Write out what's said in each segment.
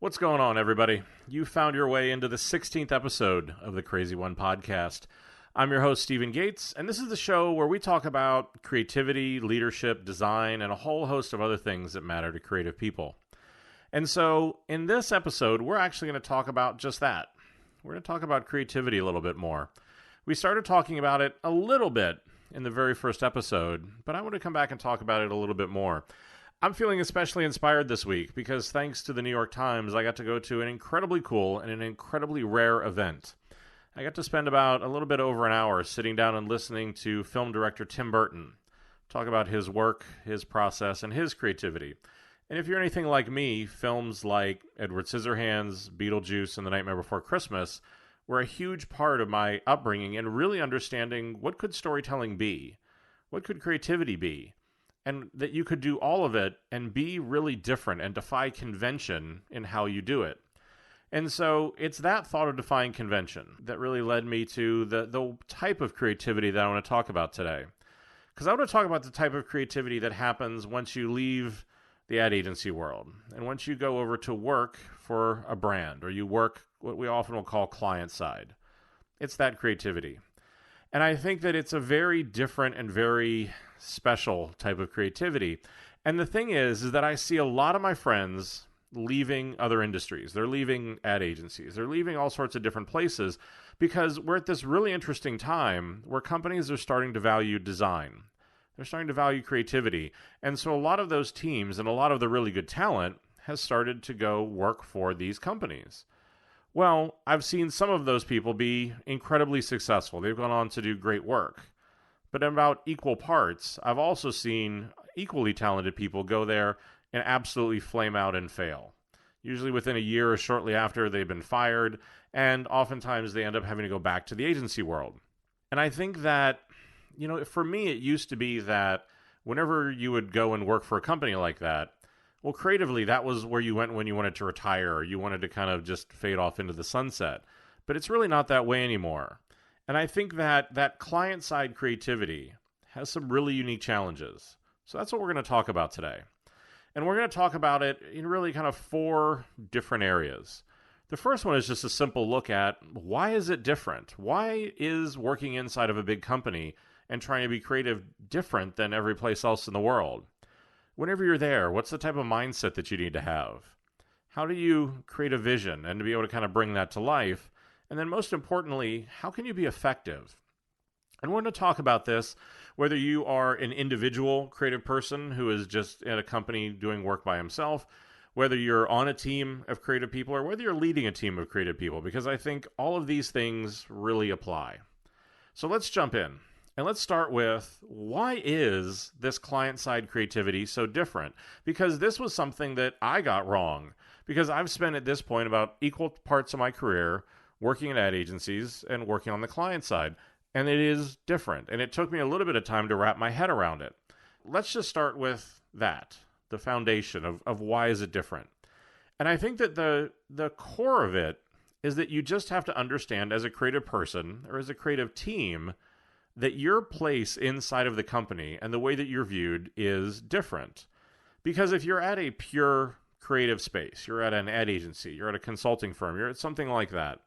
What's going on, everybody? You found your way into the 16th episode of the CRZY podcast. I'm your host, Stephen Gates, and this is the show where we talk about creativity, leadership, design, and a whole host of other things that matter to creative people. And so, in this episode, we're actually going to talk about just that. We're going to talk about creativity a little bit more. We started talking about it a little bit in the very first episode, but I want to come back and talk about it a little bit more. I'm feeling especially inspired this week because thanks to the New York Times, I got to go to an incredibly cool and an incredibly rare event. I got to spend about a little bit over an hour sitting down and listening to film director Tim Burton talk about his work, his process, and his creativity. And if you're anything like me, films like Edward Scissorhands, Beetlejuice, and The Nightmare Before Christmas were a huge part of my upbringing and really understanding what could storytelling be? What could creativity be? And that you could do all of it and be really different and defy convention in how you do it. And so it's that thought of defying convention that really led me to the type of creativity that I want to talk about today. Because I want to talk about the type of creativity that happens once you leave the ad agency world and once you go over to work for a brand or you work what we often will call client side. It's that creativity. And I think that it's a very different and very special type of creativity. And the thing is that I see a lot of my friends leaving other industries. They're leaving ad agencies. They're leaving all sorts of different places because we're at this really interesting time where companies are starting to value design. They're starting to value creativity. And so a lot of those teams and a lot of the really good talent has started to go work for these companies. Well, I've seen some of those people be incredibly successful. They've gone on to do great work. But in about equal parts, I've also seen equally talented people go there and absolutely flame out and fail. Usually within a year or shortly after they've been fired, and oftentimes they end up having to go back to the agency world. And I think that, for me, it used to be that whenever you would go and work for a company like that, well, creatively, that was where you went when you wanted to retire or you wanted to kind of just fade off into the sunset. But it's really not that way anymore. And I think that client-side creativity has some really unique challenges. So that's what we're going to talk about today. And we're going to talk about it in really kind of 4 different areas. The first one is just a simple look at why is it different? Why is working inside of a big company and trying to be creative different than every place else in the world? Whenever you're there, what's the type of mindset that you need to have? How do you create a vision and to be able to kind of bring that to life? And then most importantly, how can you be effective? And we're going to talk about this, whether you are an individual creative person who is just at a company doing work by himself, whether you're on a team of creative people, or whether you're leading a team of creative people, because I think all of these things really apply. So let's jump in. And let's start with, why is this client-side creativity so different? Because this was something that I got wrong. Because I've spent at this point about equal parts of my career working in ad agencies and working on the client side. And it is different. And it took me a little bit of time to wrap my head around it. Let's just start with that, the foundation of why is it different. And I think that the core of it is that you just have to understand as a creative person or as a creative team that your place inside of the company and the way that you're viewed is different. Because if you're at a pure creative space, you're at an ad agency, you're at a consulting firm, you're at something like that,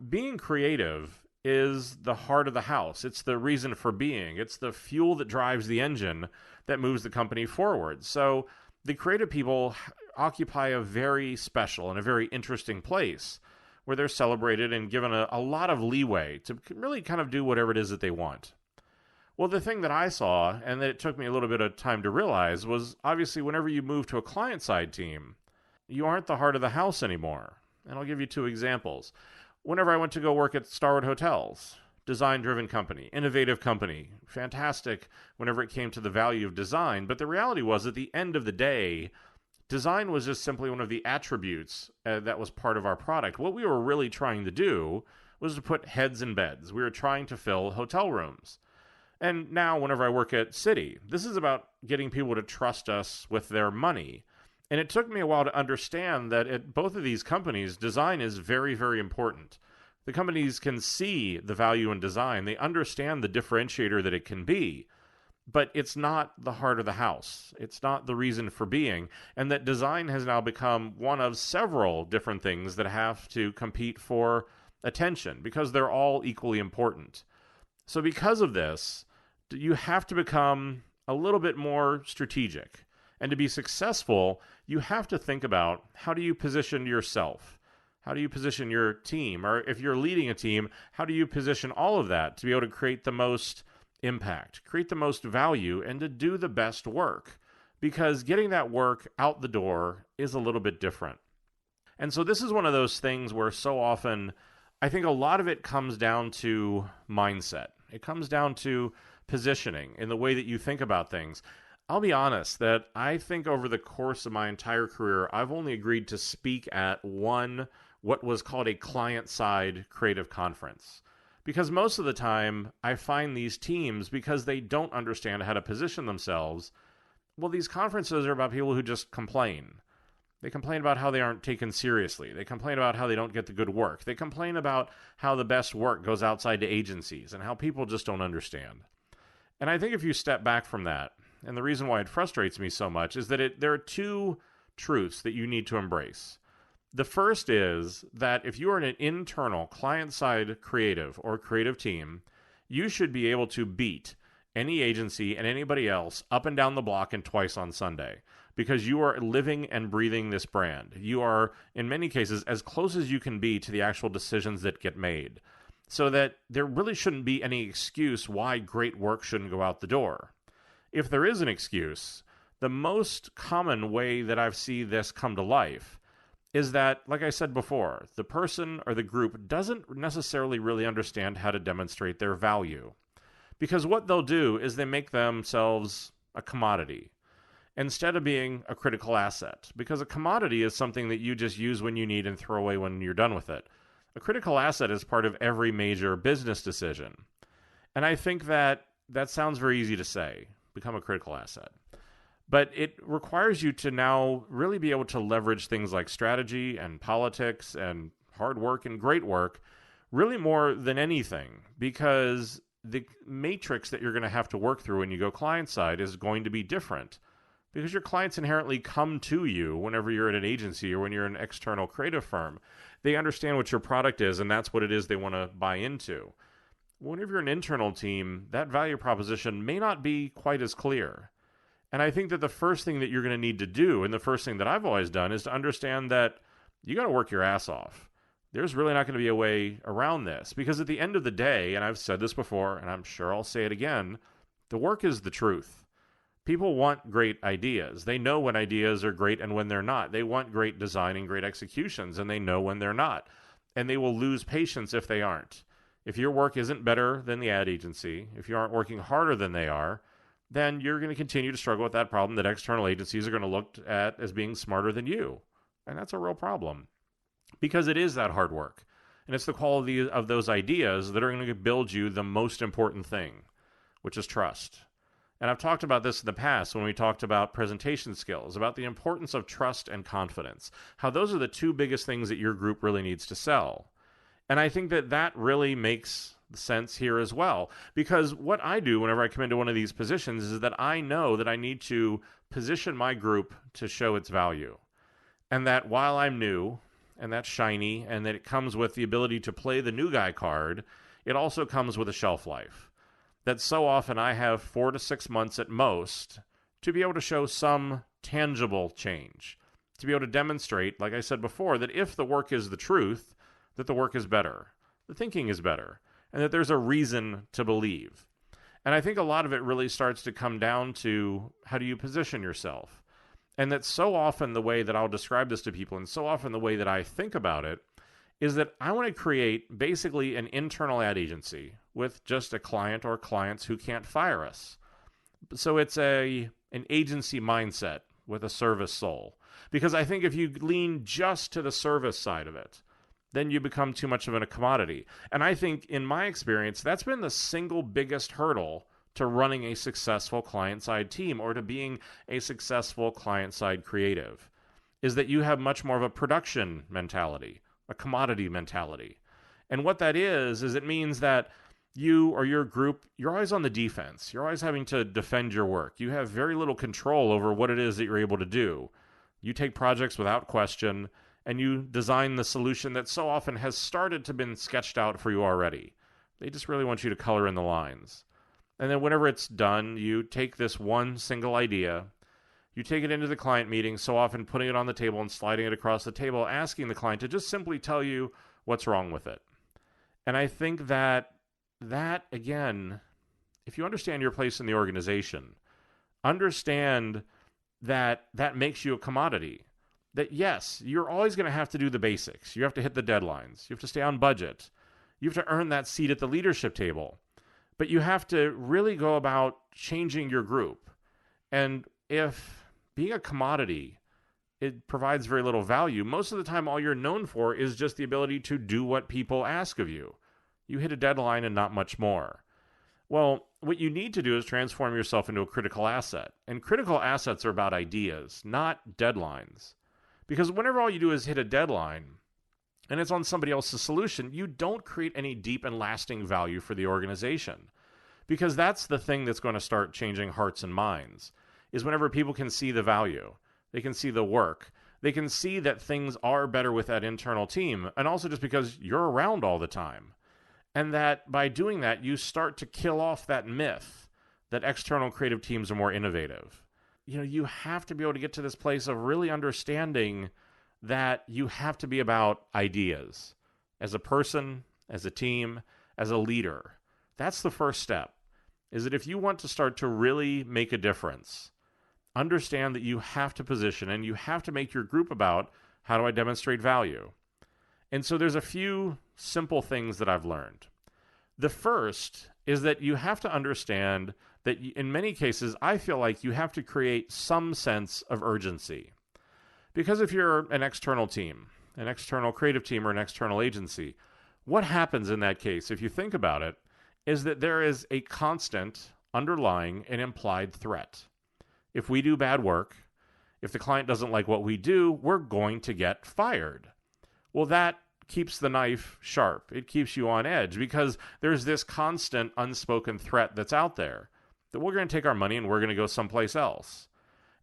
being creative is the heart of the house. It's the reason for being. It's the fuel that drives the engine that moves the company forward. So the creative people occupy a very special and a very interesting place where they're celebrated and given a lot of leeway to really kind of do whatever it is that they want. Well, the thing that I saw, and that it took me a little bit of time to realize, was obviously whenever you move to a client-side team, you aren't the heart of the house anymore. And I'll give you 2 examples. Whenever I went to go work at Starwood Hotels, design-driven company, innovative company, fantastic whenever it came to the value of design, but the reality was at the end of the day, design was just simply one of the attributes that was part of our product. What we were really trying to do was to put heads in beds. We were trying to fill hotel rooms. And now whenever I work at CRZY, this is about getting people to trust us with their money. And it took me a while to understand that at both of these companies, design is very, very important. The companies can see the value in design. They understand the differentiator that it can be. but it's not the heart of the house. It's not the reason for being. And that design has now become one of several different things that have to compete for attention because they're all equally important. So because of this, you have to become a little bit more strategic. And to be successful, you have to think about, how do you position yourself? How do you position your team? Or if you're leading a team, how do you position all of that to be able to create the most impact, create the most value, and to do the best work? Because getting that work out the door is a little bit different. And so this is one of those things where so often I think a lot of it comes down to mindset. It comes down to positioning in the way that you think about things. I'll be honest that I think over the course of my entire career, I've only agreed to speak at one, what was called a client-side creative conference. Because most of the time, I find these teams, because they don't understand how to position themselves, well, these conferences are about people who just complain. They complain about how they aren't taken seriously. They complain about how they don't get the good work. They complain about how the best work goes outside to agencies and how people just don't understand. And I think if you step back from that, and the reason why it frustrates me so much is that there are two truths that you need to embrace. The first is that if you are an internal client-side creative or creative team, you should be able to beat any agency and anybody else up and down the block and twice on Sunday, because you are living and breathing this brand. You are, in many cases, as close as you can be to the actual decisions that get made, so that there really shouldn't be any excuse why great work shouldn't go out the door. If there is an excuse, the most common way that I've seen this come to life is that, like I said before, the person or the group doesn't necessarily really understand how to demonstrate their value. Because what they'll do is they make themselves a commodity instead of being a critical asset. Because a commodity is something that you just use when you need and throw away when you're done with it. A critical asset is part of every major business decision. And I think that sounds very easy to say, become a critical asset. But it requires you to now really be able to leverage things like strategy and politics and hard work and great work really more than anything, because the matrix that you're going to have to work through when you go client side is going to be different, because your clients inherently come to you whenever you're at an agency or when you're an external creative firm. They understand what your product is, and that's what it is they want to buy into. Whenever you're an internal team, that value proposition may not be quite as clear. And I think that the first thing that you're going to need to do, and the first thing that I've always done, is to understand that you got to work your ass off. There's really not going to be a way around this, because at the end of the day, and I've said this before, and I'm sure I'll say it again, the work is the truth. People want great ideas. They know when ideas are great and when they're not. They want great design and great executions, and they know when they're not. And they will lose patience if they aren't. If your work isn't better than the ad agency, if you aren't working harder than they are, then you're going to continue to struggle with that problem that external agencies are going to look at as being smarter than you. And that's a real problem, because it is that hard work. And it's the quality of those ideas that are going to build you the most important thing, which is trust. And I've talked about this in the past when we talked about presentation skills, about the importance of trust and confidence, how those are the two biggest things that your group really needs to sell. And I think that really makes sense here as well, because what I do whenever I come into one of these positions is that I know that I need to position my group to show its value, and that while I'm new and that's shiny and that it comes with the ability to play the new guy card, it also comes with a shelf life. That so often I have 4 to 6 months at most to be able to show some tangible change, to be able to demonstrate, like I said before, that if the work is the truth, that the work is better, the thinking is better, and that there's a reason to believe. And I think a lot of it really starts to come down to, how do you position yourself? And that so often the way that I'll describe this to people, and so often the way that I think about it, is that I want to create basically an internal ad agency with just a client or clients who can't fire us. So it's an agency mindset with a service soul. Because I think if you lean just to the service side of it, then you become too much of a commodity. And I think, in my experience, that's been the single biggest hurdle to running a successful client-side team, or to being a successful client-side creative, is that you have much more of a production mentality, a commodity mentality. And what that is it means that you or your group, you're always on the defense. You're always having to defend your work. You have very little control over what it is that you're able to do. You take projects without question, and you design the solution that so often has started to been sketched out for you already. They just really want you to color in the lines. And then whenever it's done, you take this one single idea, you take it into the client meeting, so often putting it on the table and sliding it across the table, asking the client to just simply tell you what's wrong with it. And I think that again, if you understand your place in the organization, understand that makes you a commodity. That yes, you're always going to have to do the basics. You have to hit the deadlines. You have to stay on budget. You have to earn that seat at the leadership table. But you have to really go about changing your group. And if being a commodity, it provides very little value, most of the time all you're known for is just the ability to do what people ask of you. You hit a deadline and not much more. Well, what you need to do is transform yourself into a critical asset. And critical assets are about ideas, not deadlines. Because whenever all you do is hit a deadline, and it's on somebody else's solution, you don't create any deep and lasting value for the organization. Because that's the thing that's going to start changing hearts and minds, is whenever people can see the value, they can see the work, they can see that things are better with that internal team, and also just because you're around all the time. And that by doing that, you start to kill off that myth that external creative teams are more innovative. You have to be able to get to this place of really understanding that you have to be about ideas as a person, as a team, as a leader. That's the first step, is that if you want to start to really make a difference, understand that you have to position and you have to make your group about how do I demonstrate value. And so there's a few simple things that I've learned. The first is that you have to understand that in many cases, I feel like you have to create some sense of urgency. Because if you're an external team, an external creative team, or an external agency, what happens in that case, if you think about it, is that there is a constant underlying and implied threat. If we do bad work, if the client doesn't like what we do, we're going to get fired. Well, that keeps the knife sharp. It keeps you on edge because there's this constant unspoken threat that's out there that we're going to take our money and we're going to go someplace else.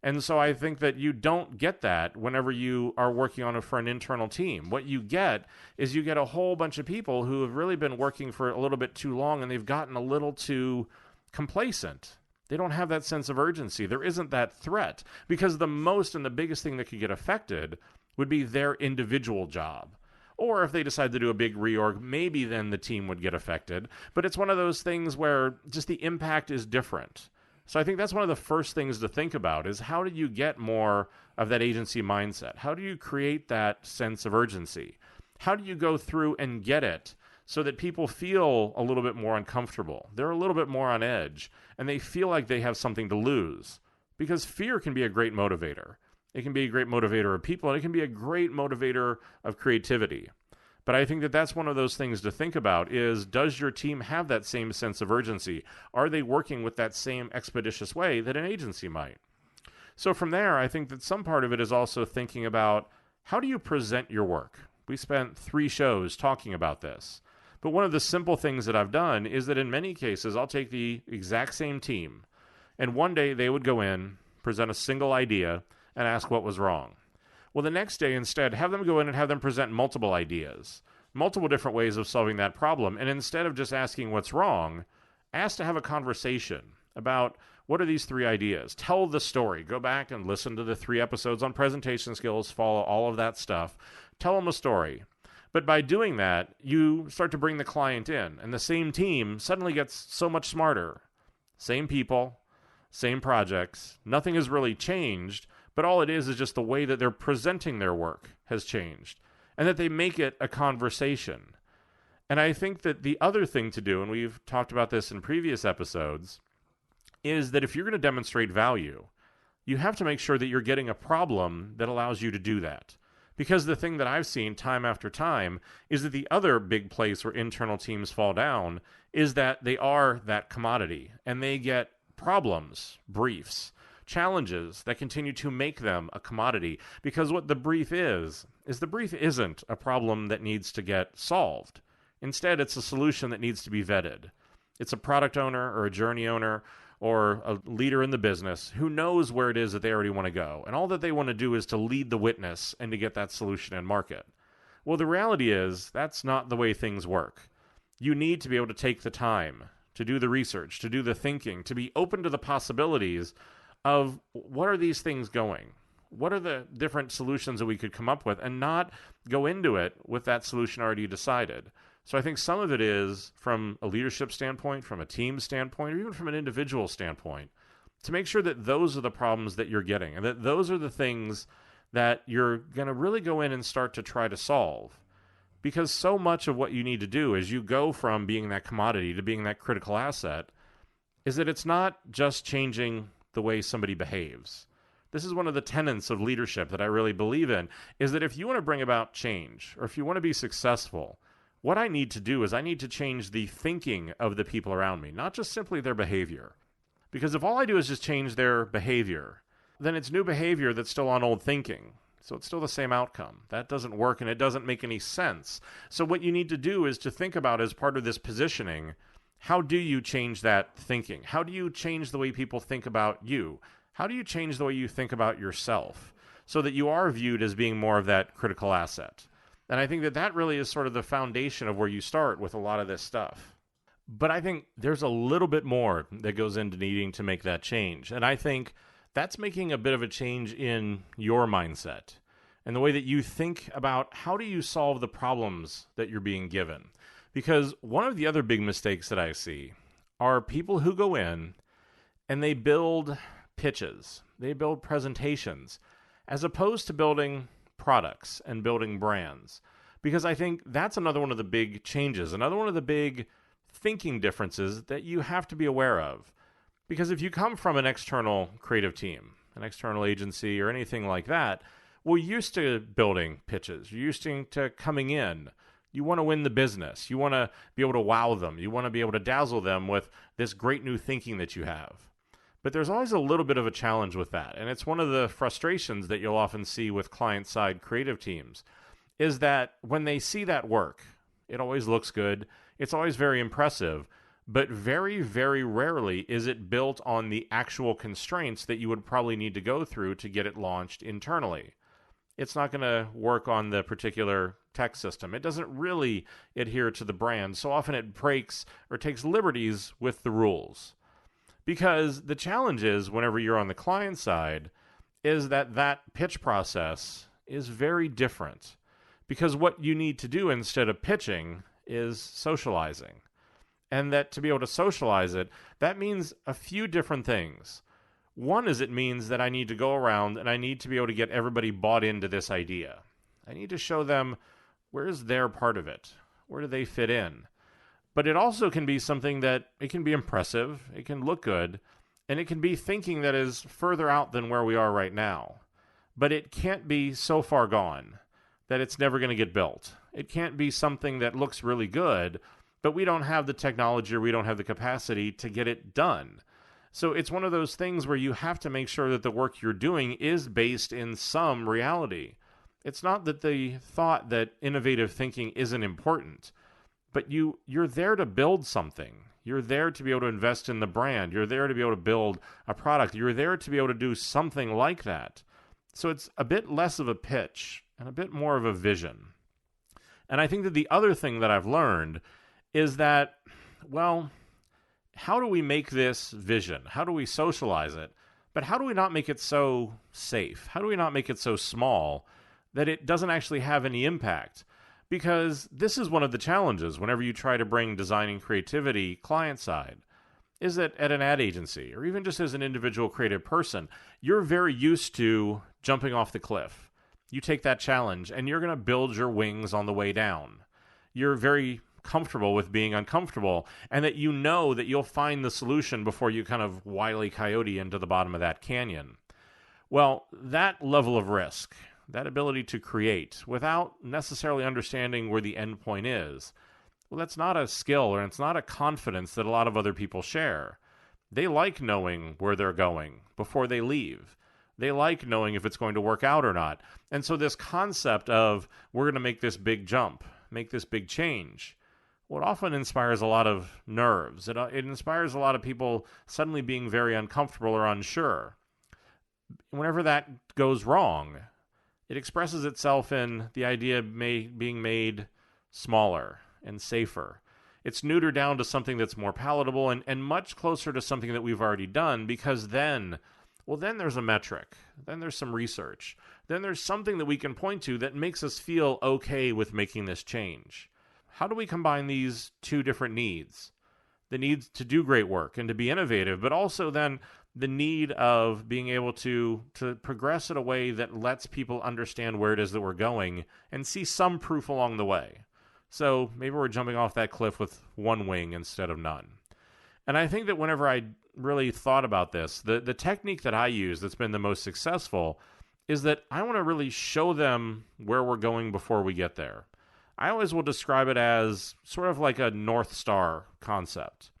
And so I think that you don't get that whenever you are working on it for an internal team. What you get is you get a whole bunch of people who have really been working for a little bit too long and they've gotten a little too complacent. They don't have that sense of urgency. There isn't that threat because the most and the biggest thing that could get affected would be their individual job. Or if they decide to do a big reorg, maybe then the team would get affected. But it's one of those things where just the impact is different. So I think that's one of the first things to think about is how do you get more of that agency mindset? How do you create that sense of urgency? How do you go through and get it so that people feel a little bit more uncomfortable? They're a little bit more on edge, and they feel like they have something to lose. Because fear can be a great motivator. It can be a great motivator of people, and it can be a great motivator of creativity. But I think that that's one of those things to think about is, does your team have that same sense of urgency? Are they working with that same expeditious way that an agency might? So from there, I think that some part of it is also thinking about how do you present your work? We spent 3 shows talking about this. But one of the simple things that I've done is that in many cases, I'll take the exact same team, and one day they would go in, present a single idea, and ask what was wrong. Well, the next day, instead, have them go in and have them present multiple ideas, multiple different ways of solving that problem. And instead of just asking what's wrong, ask to have a conversation about what are these 3 ideas. Tell the story. Go back and listen to the 3 episodes on presentation skills, follow all of that stuff. Tell them a story. But by doing that, you start to bring the client in, and the same team suddenly gets so much smarter. Same people, same projects. Nothing has really changed. But all it is just the way that they're presenting their work has changed and that they make it a conversation. And I think that the other thing to do, and we've talked about this in previous episodes, is that if you're going to demonstrate value, you have to make sure that you're getting a problem that allows you to do that. Because the thing that I've seen time after time is that the other big place where internal teams fall down is that they are that commodity and they get problems, briefs, challenges that continue to make them a commodity. Because what the brief is the brief isn't a problem that needs to get solved. Instead, it's a solution that needs to be vetted. It's a product owner or a journey owner or a leader in the business who knows where it is that they already want to go. And all that they want to do is to lead the witness and to get that solution in market. Well, the reality is that's not the way things work. You need to be able to take the time to do the research, to do the thinking, to be open to the possibilities of what are these things going? What are the different solutions that we could come up with, and not go into it with that solution already decided. So I think some of it is from a leadership standpoint, from a team standpoint, or even from an individual standpoint, to make sure that those are the problems that you're getting and that those are the things that you're going to really go in and start to try to solve. Because so much of what you need to do as you go from being that commodity to being that critical asset is that it's not just changing the way somebody behaves. This is one of the tenets of leadership that I really believe in, is that if you want to bring about change, or if you want to be successful, what I need to do is I need to change the thinking of the people around me, not just simply their behavior. Because if all I do is just change their behavior, then it's new behavior that's still on old thinking. So it's still the same outcome. That doesn't work, and it doesn't make any sense. So what you need to do is to think about, as part of this positioning, how do you change that thinking? How do you change the way people think about you? How do you change the way you think about yourself so that you are viewed as being more of that critical asset? And I think that that really is sort of the foundation of where you start with a lot of this stuff. But I think there's a little bit more that goes into needing to make that change. And I think that's making a bit of a change in your mindset and the way that you think about how do you solve the problems that you're being given. Because one of the other big mistakes that I see are people who go in and they build pitches, they build presentations, as opposed to building products and building brands. Because I think that's another one of the big changes, another one of the big thinking differences that you have to be aware of. Because if you come from an external creative team, an external agency, or anything like that, we're used to building pitches. You're used to coming in. You want to win the business. You want to be able to wow them. You want to be able to dazzle them with this great new thinking that you have. But there's always a little bit of a challenge with that. And it's one of the frustrations that you'll often see with client-side creative teams, is that when they see that work, it always looks good. It's always very impressive. But very, very rarely is it built on the actual constraints that you would probably need to go through to get it launched internally. It's not going to work on the particular tech system. It doesn't really adhere to the brand. So often it breaks or takes liberties with the rules. Because the challenge is, whenever you're on the client side, is that that pitch process is very different. Because what you need to do instead of pitching is socializing. And that to be able to socialize it, that means a few different things. One is it means that I need to go around and I need to be able to get everybody bought into this idea. I need to show them where's their part of it. Where do they fit in? But it also can be something that it can be impressive, it can look good, and it can be thinking that is further out than where we are right now. But it can't be so far gone that it's never going to get built. It can't be something that looks really good, but we don't have the technology or we don't have the capacity to get it done. So it's one of those things where you have to make sure that the work you're doing is based in some reality. It's not that the thought that innovative thinking isn't important, but you're there to build something. You're there to be able to invest in the brand. You're there to be able to build a product. You're there to be able to do something like that. So it's a bit less of a pitch and a bit more of a vision. And I think that the other thing that I've learned is that, well, how do we make this vision? How do we socialize it? But how do we not make it so safe? How do we not make it so small that it doesn't actually have any impact? Because this is one of the challenges whenever you try to bring design and creativity client side, is that at an ad agency, or even just as an individual creative person, you're very used to jumping off the cliff. You take that challenge and you're going to build your wings on the way down. You're very comfortable with being uncomfortable, and that you know that you'll find the solution before you kind of Wile E. Coyote into the bottom of that canyon. Well, that level of risk, that ability to create without necessarily understanding where the end point is, well, that's not a skill, or it's not a confidence that a lot of other people share. They like knowing where they're going before they leave. They like knowing if it's going to work out or not. And so this concept of we're going to make this big jump, make this big change, well, it often inspires a lot of nerves. It inspires a lot of people suddenly being very uncomfortable or unsure. Whenever that goes wrong, it expresses itself in the idea of being made smaller and safer. It's neutered down to something that's more palatable and much closer to something that we've already done, because then there's a metric. Then there's some research. Then there's something that we can point to that makes us feel okay with making this change. How do we combine these two different needs? The need to do great work and to be innovative, but also then the need of being able to progress in a way that lets people understand where it is that we're going and see some proof along the way. So maybe we're jumping off that cliff with one wing instead of none. And I think that whenever I really thought about this, the technique that I use that's been the most successful is that I want to really show them where we're going before we get there. I always will describe it as sort of like a North Star concept,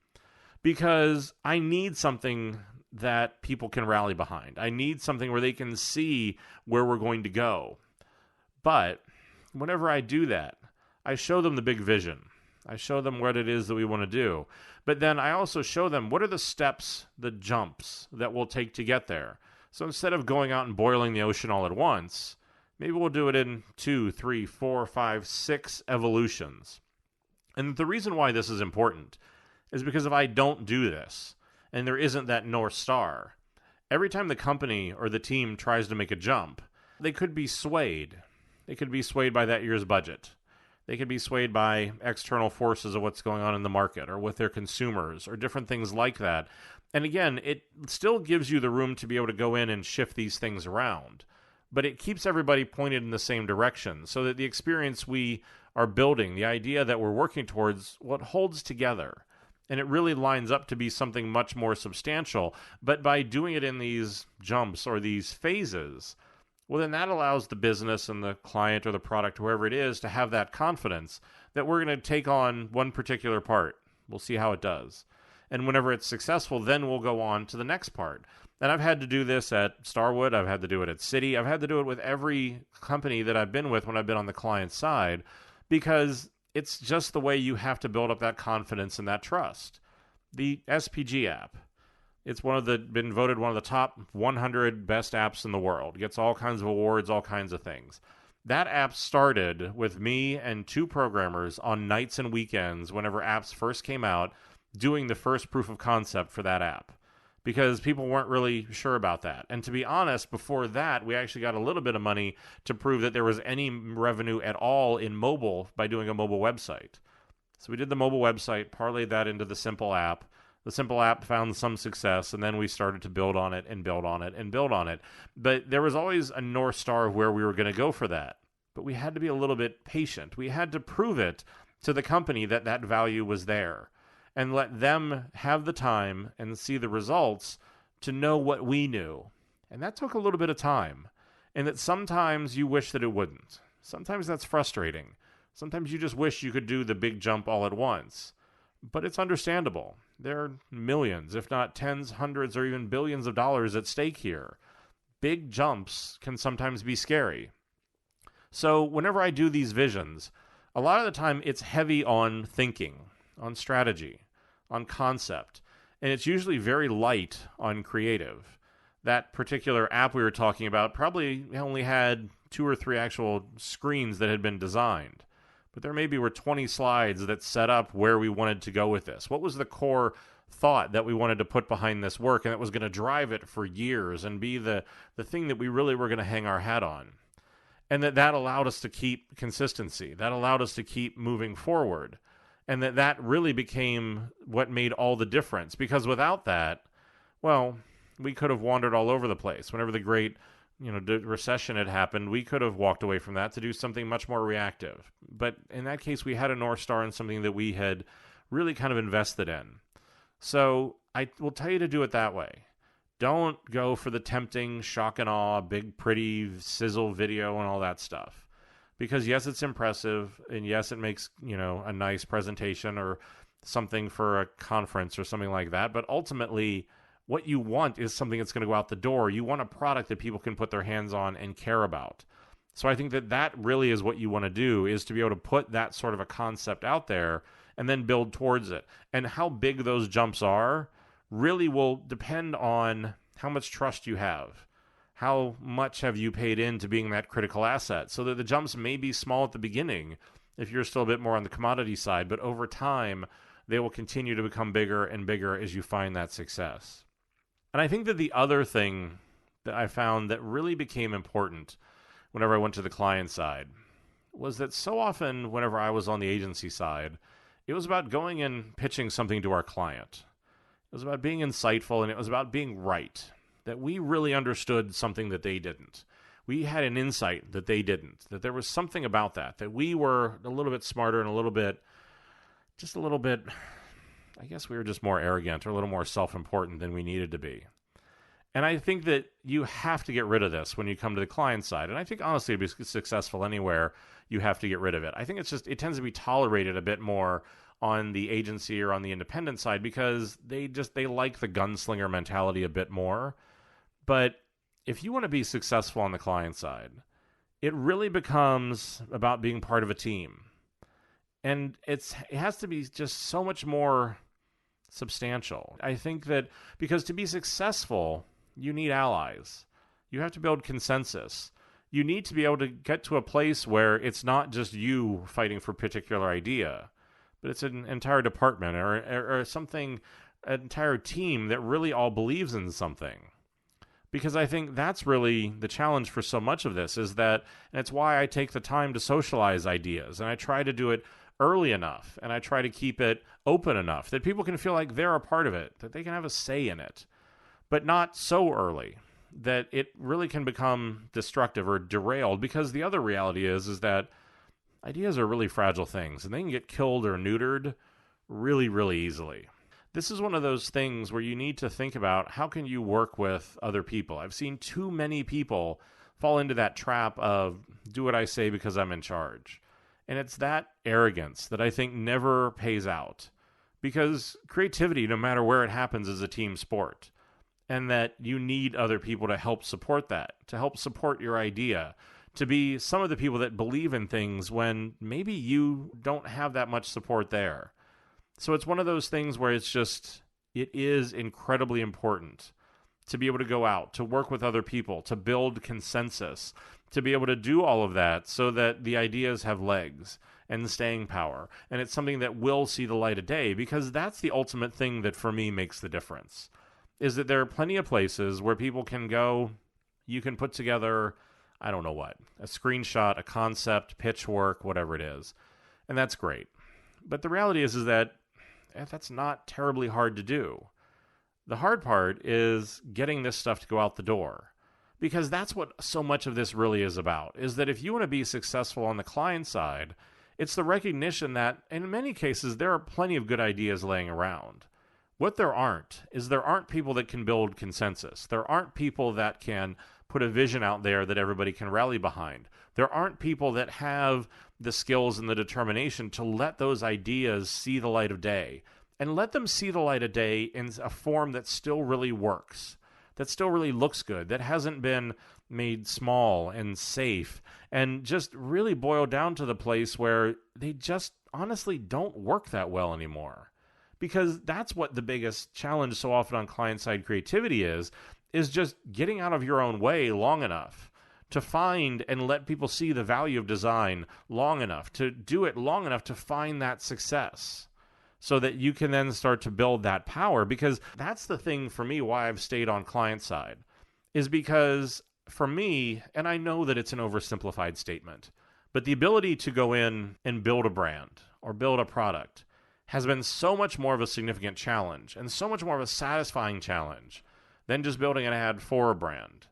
because I need something that people can rally behind. I need something where they can see where we're going to go. But whenever I do that, I show them the big vision. I show them what it is that we want to do. But then I also show them what are the steps, the jumps that we'll take to get there. So instead of going out and boiling the ocean all at once, maybe we'll do it in 2, 3, 4, 5, 6 evolutions. And the reason why this is important is because if I don't do this, and there isn't that North Star, every time the company or the team tries to make a jump, they could be swayed. They could be swayed by that year's budget. They could be swayed by external forces of what's going on in the market or with their consumers or different things like that. And again, it still gives you the room to be able to go in and shift these things around. But it keeps everybody pointed in the same direction so that the experience we are building, the idea that we're working towards, what holds together. And it really lines up to be something much more substantial. But by doing it in these jumps or these phases, well, then that allows the business and the client or the product, whoever it is, to have that confidence that we're going to take on one particular part. We'll see how it does. And whenever it's successful, then we'll go on to the next part. And I've had to do this at Starwood. I've had to do it at CRZY. I've had to do it with every company that I've been with when I've been on the client side, because it's just the way you have to build up that confidence and that trust. The SPG app, it's been voted one of the top 100 best apps in the world. It gets all kinds of awards, all kinds of things. That app started with me and 2 programmers on nights and weekends whenever apps first came out, doing the first proof of concept for that app, because people weren't really sure about that. And to be honest, before that, we actually got a little bit of money to prove that there was any revenue at all in mobile by doing a mobile website. So we did the mobile website, parlayed that into the simple app. The simple app found some success, and then we started to build on it and build on it and build on it. But there was always a North Star of where we were going to go for that. But we had to be a little bit patient. We had to prove it to the company that that value was there, and let them have the time and see the results to know what we knew. And that took a little bit of time. And that sometimes you wish that it wouldn't. Sometimes that's frustrating. Sometimes you just wish you could do the big jump all at once. But it's understandable. There are millions, if not tens, hundreds, or even billions of dollars at stake here. Big jumps can sometimes be scary. So whenever I do these visions, a lot of the time it's heavy on thinking, on strategy, on concept, and it's usually very light on creative. That particular app we were talking about probably only had 2 or 3 actual screens that had been designed, but there maybe were 20 slides that set up where we wanted to go with this. What was the core thought that we wanted to put behind this work, and that was going to drive it for years and be the thing that we really were going to hang our hat on. And that allowed us to keep consistency. That allowed us to keep moving forward. And that really became what made all the difference. Because without that, well, we could have wandered all over the place. Whenever the great recession had happened, we could have walked away from that to do something much more reactive. But in that case, we had a North Star in something that we had really kind of invested in. So I will tell you to do it that way. Don't go for the tempting shock and awe, big, pretty sizzle video and all that stuff. Because yes, it's impressive, and yes, it makes, a nice presentation or something for a conference or something like that. But ultimately, what you want is something that's going to go out the door. You want a product that people can put their hands on and care about. So I think that really is what you want to do, is to be able to put that sort of a concept out there and then build towards it. And how big those jumps are really will depend on how much trust you have. How much have you paid into being that critical asset? So that the jumps may be small at the beginning if you're still a bit more on the commodity side, but over time, they will continue to become bigger and bigger as you find that success. And I think that the other thing that I found that really became important whenever I went to the client side was that so often whenever I was on the agency side, it was about going and pitching something to our client. It was about being insightful, and it was about being right, that we really understood something that they didn't. We had an insight that they didn't, that there was something about that we were a little bit smarter and I guess we were just more arrogant or a little more self-important than we needed to be. And I think that you have to get rid of this when you come to the client side. And I think, honestly, to be successful anywhere, you have to get rid of it. I think it tends to be tolerated a bit more on the agency or on the independent side because they like the gunslinger mentality a bit more. But if you want to be successful on the client side, it really becomes about being part of a team. And it has to be just so much more substantial. I think that because to be successful, you need allies. You have to build consensus. You need to be able to get to a place where it's not just you fighting for a particular idea, but it's an entire department or something, an entire team that really all believes in something. Because I think that's really the challenge for so much of this is that, and it's why I take the time to socialize ideas, and I try to do it early enough, and I try to keep it open enough that people can feel like they're a part of it, that they can have a say in it, but not so early that it really can become destructive or derailed, because the other reality is that ideas are really fragile things, and they can get killed or neutered really, really easily. This is one of those things where you need to think about how can you work with other people. I've seen too many people fall into that trap of do what I say because I'm in charge. And it's that arrogance that I think never pays out, because creativity, no matter where it happens, is a team sport, and that you need other people to help support that, to help support your idea, to be some of the people that believe in things when maybe you don't have that much support there. So it's one of those things where it is incredibly important to be able to go out, to work with other people, to build consensus, to be able to do all of that so that the ideas have legs and staying power. And it's something that will see the light of day, because that's the ultimate thing that for me makes the difference, is that there are plenty of places where people can go, you can put together, I don't know what, a screenshot, a concept, pitch work, whatever it is. And that's great. But the reality is that that's not terribly hard to do. The hard part is getting this stuff to go out the door, because that's what so much of this really is about, is that if you want to be successful on the client side, it's the recognition that in many cases there are plenty of good ideas laying around. What there aren't people that can build consensus. There aren't people that can put a vision out there that everybody can rally behind. There aren't people that have the skills and the determination to let those ideas see the light of day, and let them see the light of day in a form that still really works, that still really looks good, that hasn't been made small and safe, and just really boiled down to the place where they just honestly don't work that well anymore. Because that's what the biggest challenge so often on client-side creativity is just getting out of your own way long enough to find and let people see the value of design long enough, to do it long enough to find that success, so that you can then start to build that power. Because that's the thing for me why I've stayed on client side, is because for me, and I know that it's an oversimplified statement, but the ability to go in and build a brand or build a product has been so much more of a significant challenge and so much more of a satisfying challenge than just building an ad for a brand,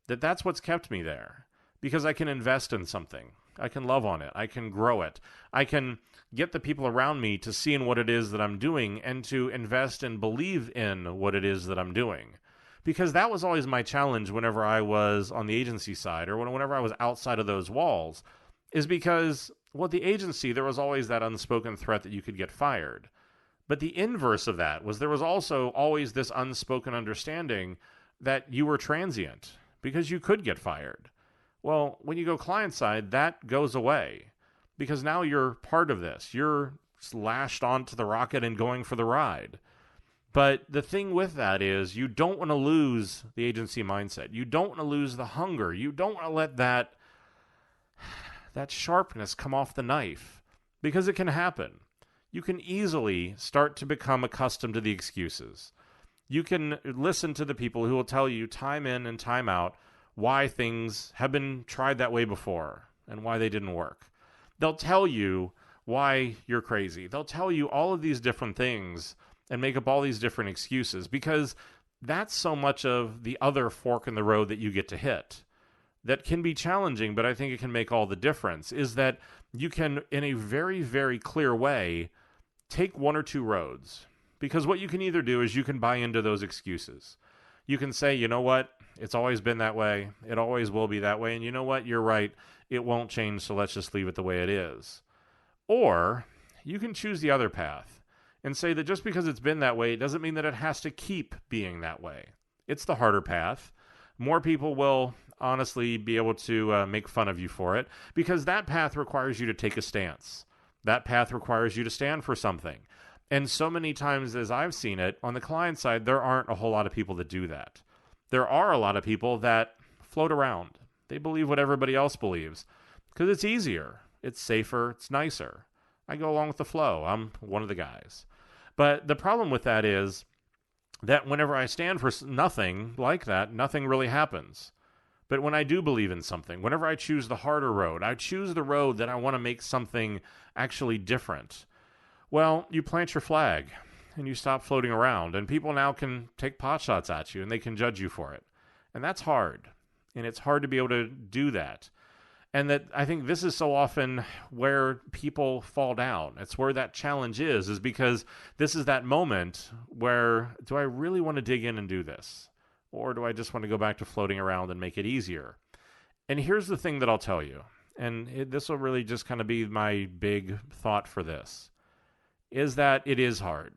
that's what's kept me there. Because I can invest in something. I can love on it. I can grow it. I can get the people around me to see in what it is that I'm doing and to invest and believe in what it is that I'm doing. Because that was always my challenge whenever I was on the agency side, or whenever I was outside of those walls, is because, well, the agency, there was always that unspoken threat that you could get fired. But the inverse of that was there was also always this unspoken understanding that you were transient, because you could get fired. Well, when you go client side, that goes away, because now you're part of this. You're lashed onto the rocket and going for the ride. But the thing with that is you don't want to lose the agency mindset. You don't want to lose the hunger. You don't want to let that sharpness come off the knife, because it can happen. You can easily start to become accustomed to the excuses. You can listen to the people who will tell you time in and time out why things have been tried that way before and why they didn't work. They'll tell you why you're crazy. They'll tell you all of these different things and make up all these different excuses, because that's so much of the other fork in the road that you get to hit. That can be challenging, but I think it can make all the difference, is that you can, in a very, very clear way, take one or two roads. Because what you can either do is you can buy into those excuses. You can say, you know what, it's always been that way, it always will be that way, and you know what, you're right, it won't change, so let's just leave it the way it is. Or you can choose the other path and say that just because it's been that way, it doesn't mean that it has to keep being that way. It's the harder path. More people will honestly be able to make fun of you for it, because that path requires you to take a stance. That path requires you to stand for something. And so many times as I've seen it, on the client side, there aren't a whole lot of people that do that. There are a lot of people that float around. They believe what everybody else believes because it's easier, it's safer, it's nicer. I go along with the flow. I'm one of the guys. But the problem with that is that whenever I stand for nothing like that, nothing really happens. But when I do believe in something, whenever I choose the harder road, I choose the road that I want to make something actually different, well, you plant your flag and you stop floating around, and people now can take pot shots at you and they can judge you for it. And that's hard. And it's hard to be able to do that. And that I think this is so often where people fall down. It's where that challenge is because this is that moment where, do I really want to dig in and do this? Or do I just want to go back to floating around and make it easier? And here's the thing that I'll tell you, and this will really just kind of be my big thought for this, is that it is hard.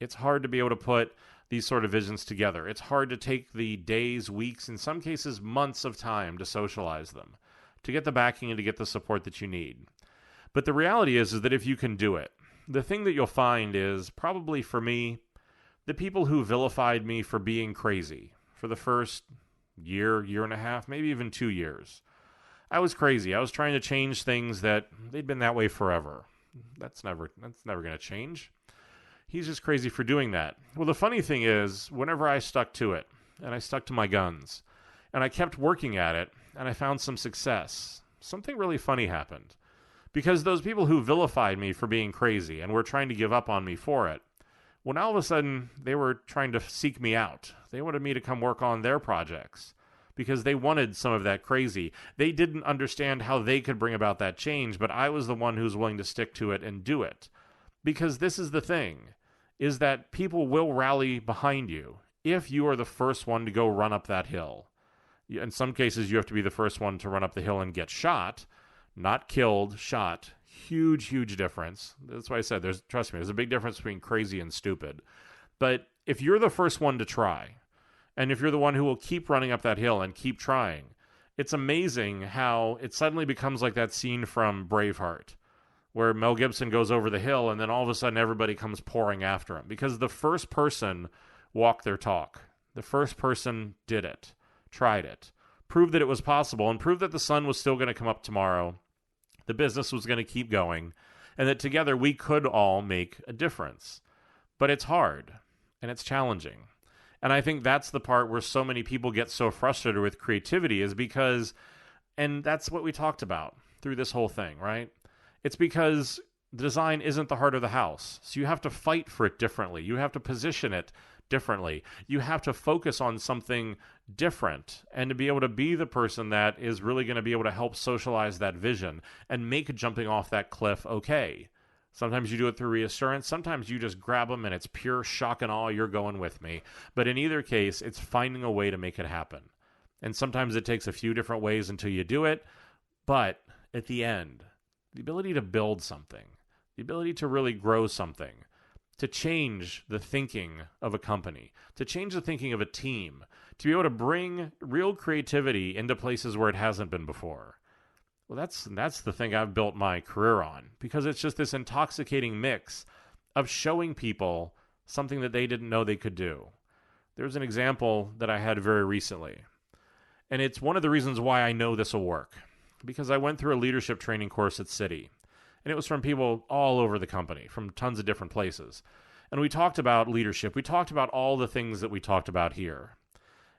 It's hard to be able to put these sort of visions together. It's hard to take the days, weeks, in some cases months of time to socialize them, to get the backing and to get the support that you need. But the reality is that if you can do it, the thing that you'll find is probably for me, the people who vilified me for being crazy for the first year, year and a half, maybe even 2 years. I was crazy. I was trying to change things that they'd been that way forever. That's never going to change. He's just crazy for doing that. Well, the funny thing is, whenever I stuck to it, and I stuck to my guns, and I kept working at it, and I found some success, something really funny happened. Because those people who vilified me for being crazy and were trying to give up on me for it, well, now all of a sudden, they were trying to seek me out. They wanted me to come work on their projects because they wanted some of that crazy. They didn't understand how they could bring about that change, but I was the one who was willing to stick to it and do it. Because this is the thing, is that people will rally behind you if you are the first one to go run up that hill. In some cases, you have to be the first one to run up the hill and get shot, not killed, shot. Huge, huge difference. That's why I said, trust me, there's a big difference between crazy and stupid. But if you're the first one to try, and if you're the one who will keep running up that hill and keep trying, it's amazing how it suddenly becomes like that scene from Braveheart, where Mel Gibson goes over the hill and then all of a sudden everybody comes pouring after him because the first person walked their talk. The first person did it, tried it, proved that it was possible, and proved that the sun was still going to come up tomorrow, the business was going to keep going, and that together we could all make a difference. But it's hard, and it's challenging. And I think that's the part where so many people get so frustrated with creativity is because, and that's what we talked about through this whole thing, right? It's because design isn't the heart of the house. So you have to fight for it differently. You have to position it differently. You have to focus on something different and to be able to be the person that is really going to be able to help socialize that vision and make jumping off that cliff okay. Sometimes you do it through reassurance. Sometimes you just grab them and it's pure shock and awe. You're going with me. But in either case, it's finding a way to make it happen. And sometimes it takes a few different ways until you do it. But at the end, the ability to build something, the ability to really grow something, to change the thinking of a company, to change the thinking of a team, to be able to bring real creativity into places where it hasn't been before. Well, that's the thing I've built my career on, because it's just this intoxicating mix of showing people something that they didn't know they could do. There's an example that I had very recently, and it's one of the reasons why I know this will work, because I went through a leadership training course at CRZY, and it was from people all over the company, from tons of different places. And we talked about leadership. We talked about all the things that we talked about here.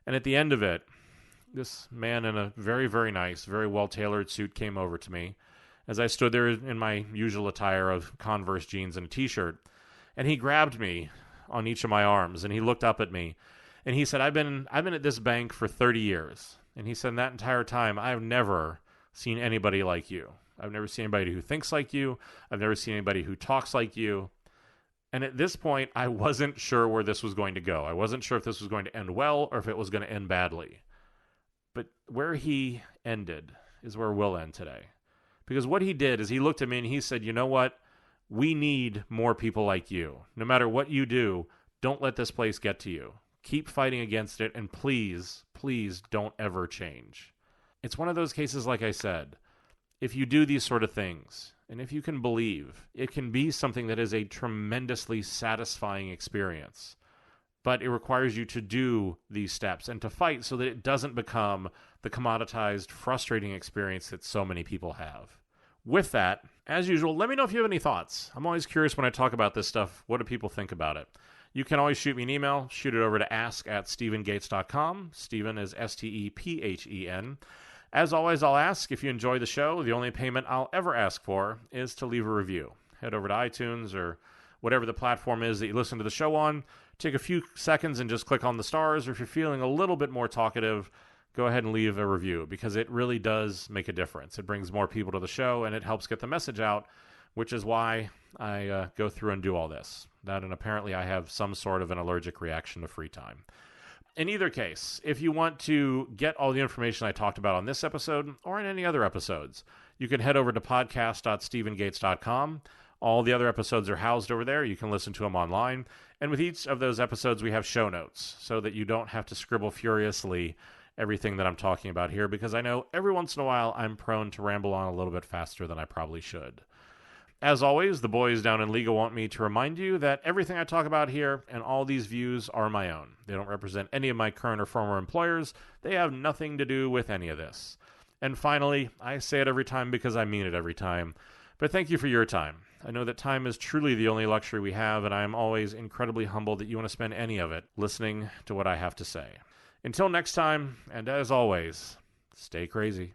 And at the end of it, this man in a very, very nice, very well-tailored suit came over to me as I stood there in my usual attire of Converse jeans and a t-shirt. And he grabbed me on each of my arms, and he looked up at me, and he said, I've been at this bank for 30 years. And he said, in that entire time, I've never seen anybody like you. I've never seen anybody who thinks like you. I've never seen anybody who talks like you. And at this point, I wasn't sure where this was going to go. I wasn't sure if this was going to end well or if it was going to end badly. But where he ended is where we'll end today. Because what he did is he looked at me and he said, you know what? We need more people like you. No matter what you do, don't let this place get to you. Keep fighting against it, and please, please don't ever change. It's one of those cases, like I said, if you do these sort of things, and if you can believe, it can be something that is a tremendously satisfying experience. But it requires you to do these steps and to fight so that it doesn't become the commoditized, frustrating experience that so many people have. With that, as usual, let me know if you have any thoughts. I'm always curious when I talk about this stuff. What do people think about it? You can always shoot me an email. Shoot it over to ask@stephengates.com. Stephen is Stephen. As always, I'll ask if you enjoy the show. The only payment I'll ever ask for is to leave a review. Head over to iTunes or whatever the platform is that you listen to the show on. Take a few seconds and just click on the stars, or if you're feeling a little bit more talkative, go ahead and leave a review, because it really does make a difference. It brings more people to the show, and it helps get the message out, which is why I go through and do all this. That, and apparently I have some sort of an allergic reaction to free time. In either case, if you want to get all the information I talked about on this episode or in any other episodes, you can head over to podcast.stephengates.com. All the other episodes are housed over there. You can listen to them online. And with each of those episodes, we have show notes so that you don't have to scribble furiously everything that I'm talking about here, because I know every once in a while I'm prone to ramble on a little bit faster than I probably should. As always, the boys down in legal want me to remind you that everything I talk about here and all these views are my own. They don't represent any of my current or former employers. They have nothing to do with any of this. And finally, I say it every time because I mean it every time, but thank you for your time. I know that time is truly the only luxury we have, and I am always incredibly humbled that you want to spend any of it listening to what I have to say. Until next time, and as always, stay crazy.